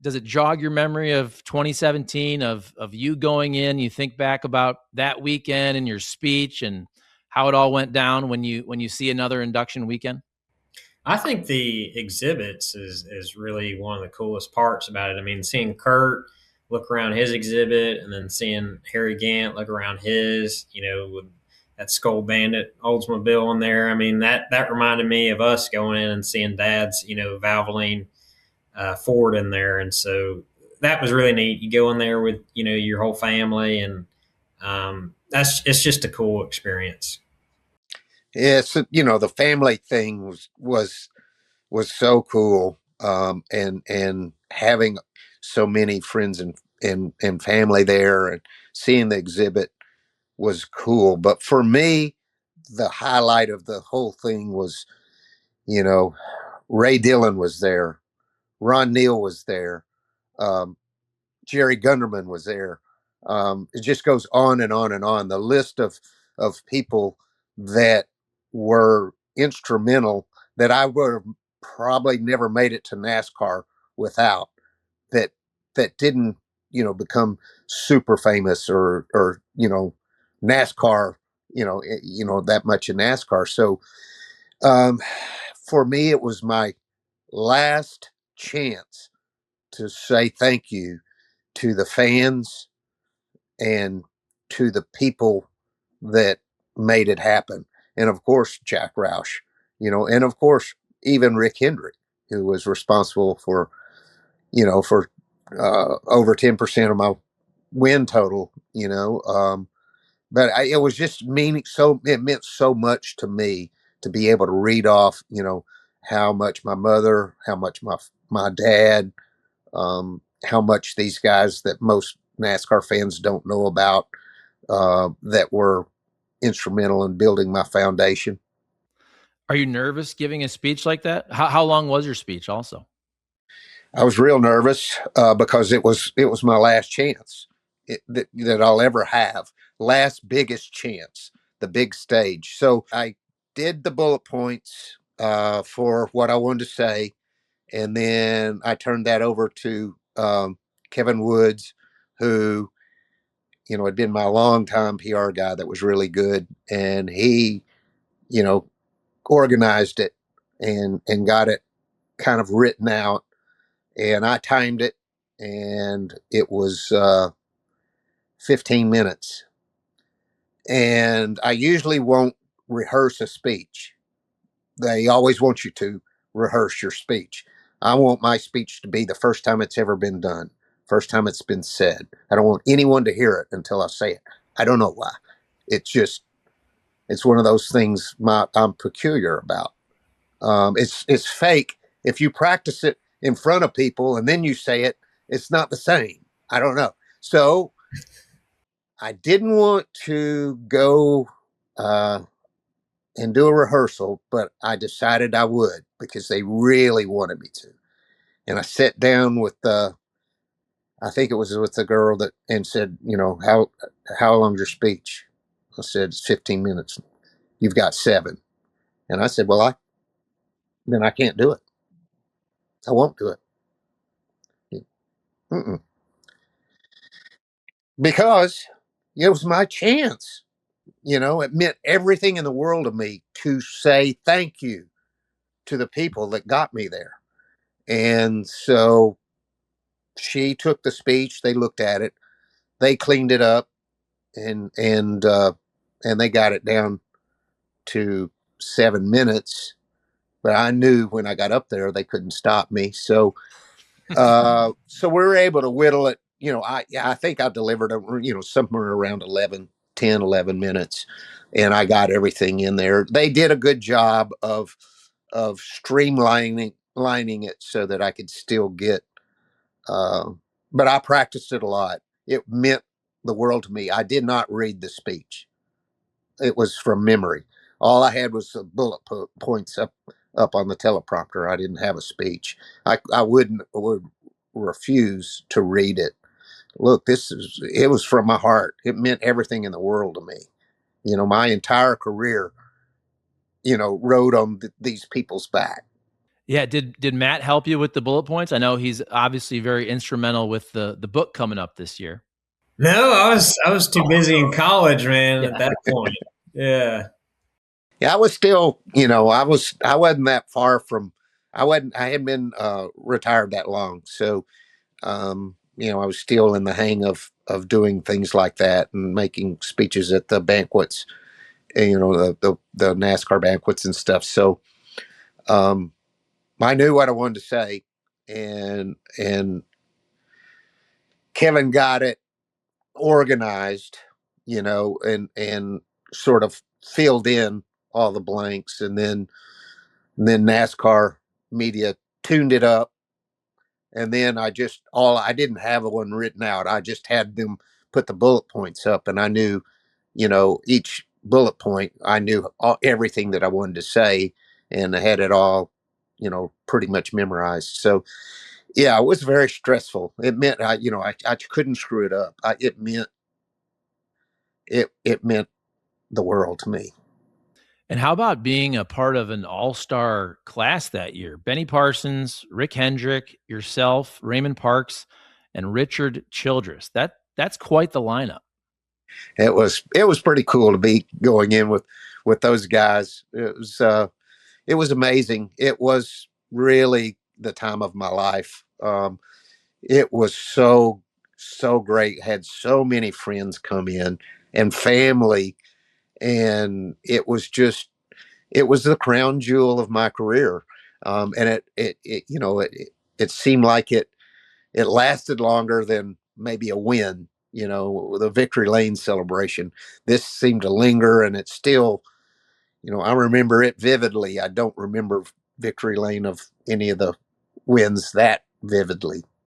does it jog your memory of 2017 of you going in? You think back about that weekend and your speech and how it all went down when you see another induction weekend? I think the exhibits is really one of the coolest parts about it. I mean, seeing Kurt look around his exhibit and then seeing Harry Gant look around his, with that Skull Bandit Oldsmobile in there. I mean, that reminded me of us going in and seeing Dad's, Valvoline Ford in there, and so that was really neat. You go in there with your whole family, and it's just a cool experience. It's the family thing was so cool, and having so many friends and family there and seeing the exhibit was cool. But for me, the highlight of the whole thing was, Ray Dillon was there, Ron Neal was there, um, Jerry Gunderman was there. It just goes on and on and on. The list of people that were instrumental that I would have probably never made it to NASCAR without, that didn't become super famous or NASCAR that much in NASCAR. So um, for me, it was my last chance to say thank you to the fans and to the people that made it happen. And of course, Jack Roush, and of course, even Rick Hendrick, who was responsible for over 10% of my win total, but it was just meaning so, it meant so much to me to be able to read off, how much my mother, how much my dad, how much these guys that most NASCAR fans don't know about, that were instrumental in building my foundation. Are you nervous giving a speech like that? How long was your speech also? I was real nervous because it was my last chance that I'll ever have, last biggest chance, the big stage. So I did the bullet points for what I wanted to say, and then I turned that over to Kevin Woods, who had been my longtime PR guy that was really good, and he you know organized it and got it kind of written out, and I timed it, and it was 15 minutes. And I usually won't rehearse a speech. They always want you to rehearse your speech. I want my speech to be the first time it's ever been done, first time it's been said. I don't want anyone to hear it until I say it. I don't know why. It's just, it's one of those things I'm peculiar about. It's fake. If you practice it in front of people and then you say it, it's not the same. I don't know. So I didn't want to go and do a rehearsal, but I decided I would because they really wanted me to. And I sat down with I think it was with the girl that and said, how long's your speech? I said it's 15 minutes. You've got 7. And I said, well, then I can't do it. I won't do it. Mm-mm. Because it was my chance. It meant everything in the world to me to say thank you to the people that got me there. And so she took the speech, they looked at it, they cleaned it up, and they got it down to 7 minutes. But I knew when I got up there they couldn't stop me. So so we were able to whittle it. I think I delivered somewhere around 11 minutes, and I got everything in there. They did a good job of streamlining lining it so that I could still get. Uh, but I practiced it a lot. It meant the world to me. I did not read the speech; it was from memory. All I had was the bullet points up on the teleprompter. I didn't have a speech. I would refuse to read it. Look, it was from my heart. It meant everything in the world to me. My entire career, rode on these people's back. Yeah. Did Matt help you with the bullet points? I know he's obviously very instrumental with the book coming up this year. No, I was too busy in college, man, Yeah. at that point. Yeah. Yeah, I was still, I wasn't that far from, I hadn't been retired that long. So, I was still in the hang of doing things like that and making speeches at the banquets, and, the NASCAR banquets and stuff. So, um, I knew what I wanted to say, and Kevin got it organized, and sort of filled in all the blanks, and then NASCAR media tuned it up, and then I didn't have one written out. I just had them put the bullet points up, and I knew, each bullet point. I knew everything that I wanted to say, and I had it all, pretty much memorized. So yeah, it was very stressful. It meant I couldn't screw it up. It meant the world to me. And how about being a part of an all-star class that year? Benny Parsons, Rick Hendrick, yourself, Raymond Parks, and Richard Childress. That's quite the lineup. It was pretty cool to be going in with those guys. It was amazing. It was really the time of my life. It was so great. Had so many friends come in and family, and it was the crown jewel of my career. And it seemed like it lasted longer than maybe a win. The victory lane celebration. This seemed to linger, and it's still. I remember it vividly. I don't remember victory lane of any of the wins that vividly.